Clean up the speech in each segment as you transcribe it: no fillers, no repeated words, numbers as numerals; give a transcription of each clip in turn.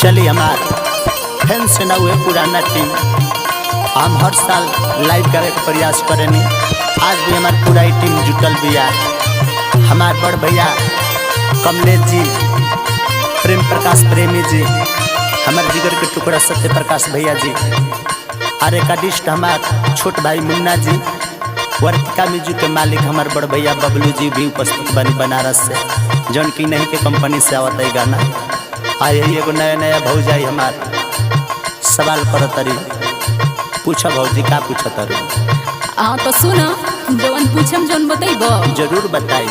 चलिए हमार फैन से ना हुए पुराना टीम हम हर साल लाइव करे के प्रयास करेनी। आज भी हमार पूरा टीम जुटल बिया। हमार बड़ भैया कमलेश जी, प्रेम प्रकाश प्रेमी जी, हमारे जिगर के टुकड़ा सत्य प्रकाश भैया जी, और एकाडिस्ट हमार छोट भाई मुन्ना जी, वर्तिका म्यूजिक के मालिक हमारे बड़ भैया बबलू जी भी उपस्थित बनी बनारस से, जौन की नहीं के कंपनी से आवत है गाना। आए एगो नया नया भौजाई हमार सवाल कर तरी, पूछा भौजी का पूछा तरी? तो सुना जवन पूछम जवन बताइबो। जरूर बताई।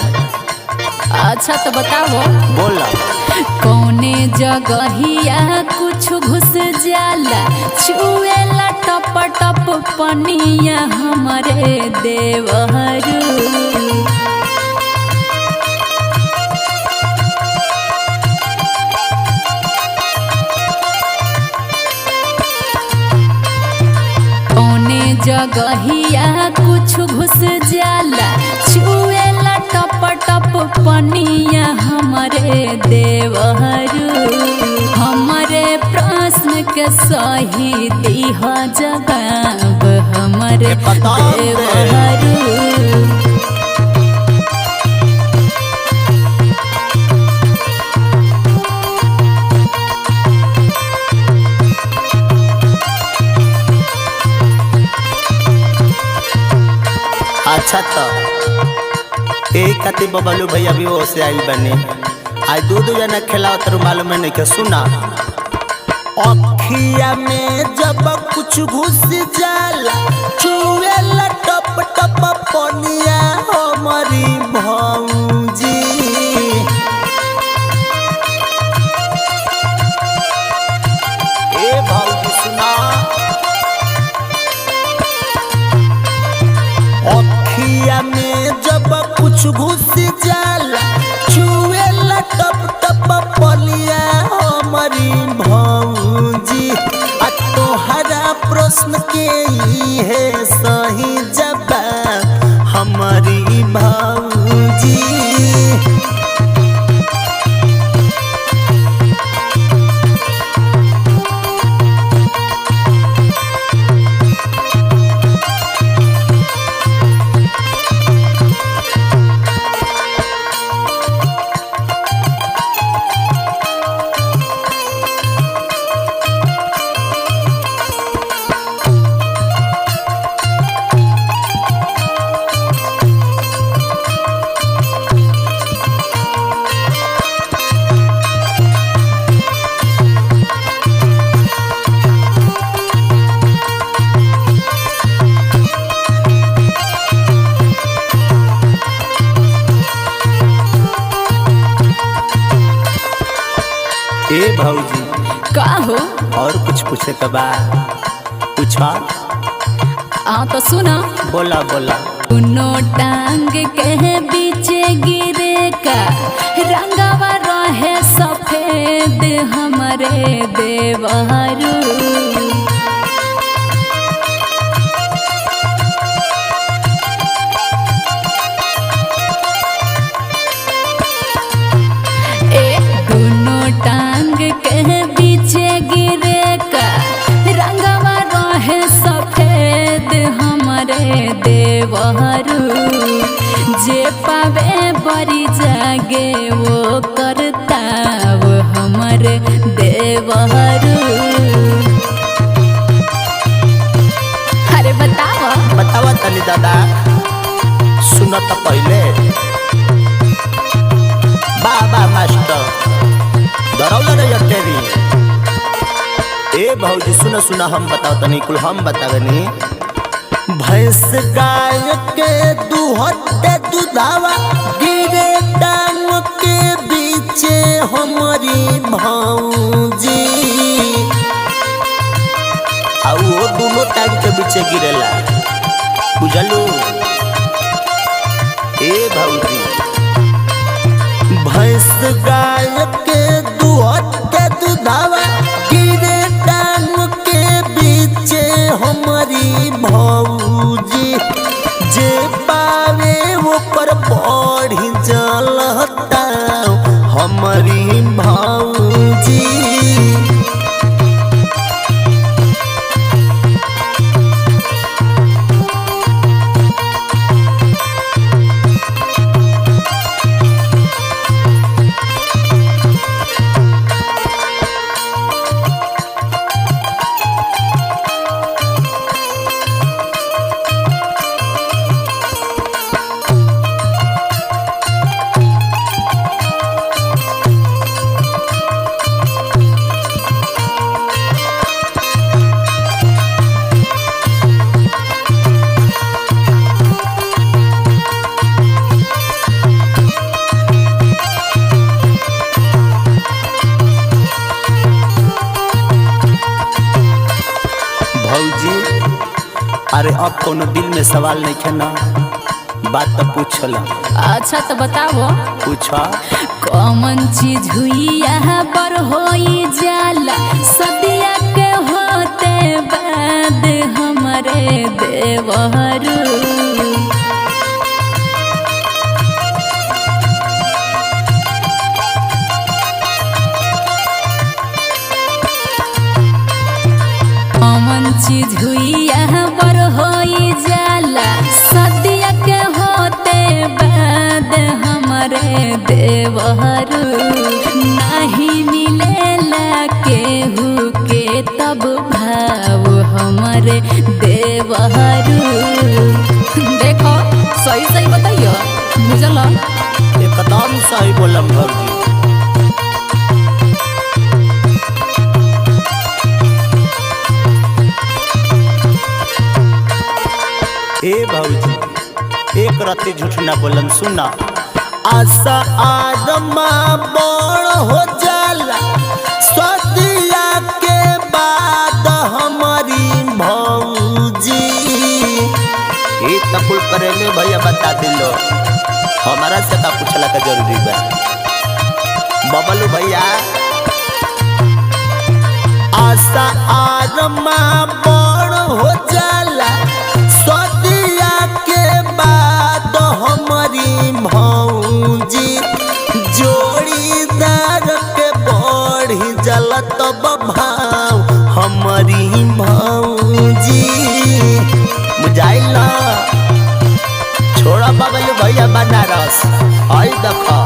अच्छा तो बताओ। बोला। कौने जगहिया कुछ घुस जाला, छुएला टप टप पनिया हमारे देवहरू। जगहिया कुछ घुस जाला, छुएला टप टप पनिया हमारे देवहरू। हमारे प्रश्न के सही दीह जवाब हमारे देवहरू। अच्छा तो एक कति बबलू भैया भी वो से आई बने। आज दो जना खिलाओ तो मालूम है नहीं क्या? सुना। अखिया में जब कुछ घुस जाला, छुएला टप टप पनिया हमारी भौजी। ए भौजी सुना। अखिया में जब कुछ घुस जाला, छुएला टप टप पलिया हमारी भौजी। आ तोहरा प्रश्न के ही है सही जवाब हमारी भौजी। ए भौजी का हो? और कुछ पूछे के बाद पूछा। तो सुना। बोला बोला। दोनों टांग के बीच गिरे का, रंगवा रहे सफेद हमारे देवहरू। के बीच गिरे का, रंगवा रहे सफेद हमारे देवहरू। जे पावे बड़ी जागे वो करता वो हमारे देवहरू। अरे बताओ। बतावा तनी दादा। सुनो तो पहले। बाबा मास्टर दरौला रे तेरी। ए भौजी सुना सुना, हम बताओ तनी कुल हम बतावनी। भैंस गाय के दूहते दुधावा, गिरे टांग के बीचे हमारी भौजी। और वो दोनों टांग के बीचे गिरेला, बुझलू? ए भौजी भैंस गाय के दूहते दुधावा, गिरे टांग के बीचे हमारी भौजी। जे पावे वो पर बढ़ी जलता हमारी भौजी। अरे अब कोनो दिल में सवाल नहीं है ना, बात तो पूछल। अच्छा तो बताओ पूछा कौन चीज हुई यहाँ पर होई जाला सदिया के होते बाद हमारे देवहरू। कौन चीज हुई यहाँ पर होई जाला सदिया के होते बाद हमारे देवहरू। नहीं मिलेला केहू के तब भाव हमारे देवहरू। देखो सही सही बताइयो बुझल। एकदम सही बोलम भौजी। ए भौजी एक रत्ती झूठ ना बोलन, सुना आशा आरमा बड़ हो जाला सदिया के बाद हमारी भौजी। ये तकुल करेले भैया बता दिलो, हमारा से का पूछला का जरूरी बा। बबलू भैया आशा आरमा बड़ हो जाला सदिया के बाद हमारी भौजी। जोड़ीदार के बढ़ी जला तब भाव हमारी भौजी। बुझाइल छोड़ा बबलू भैया बनारस आई देखो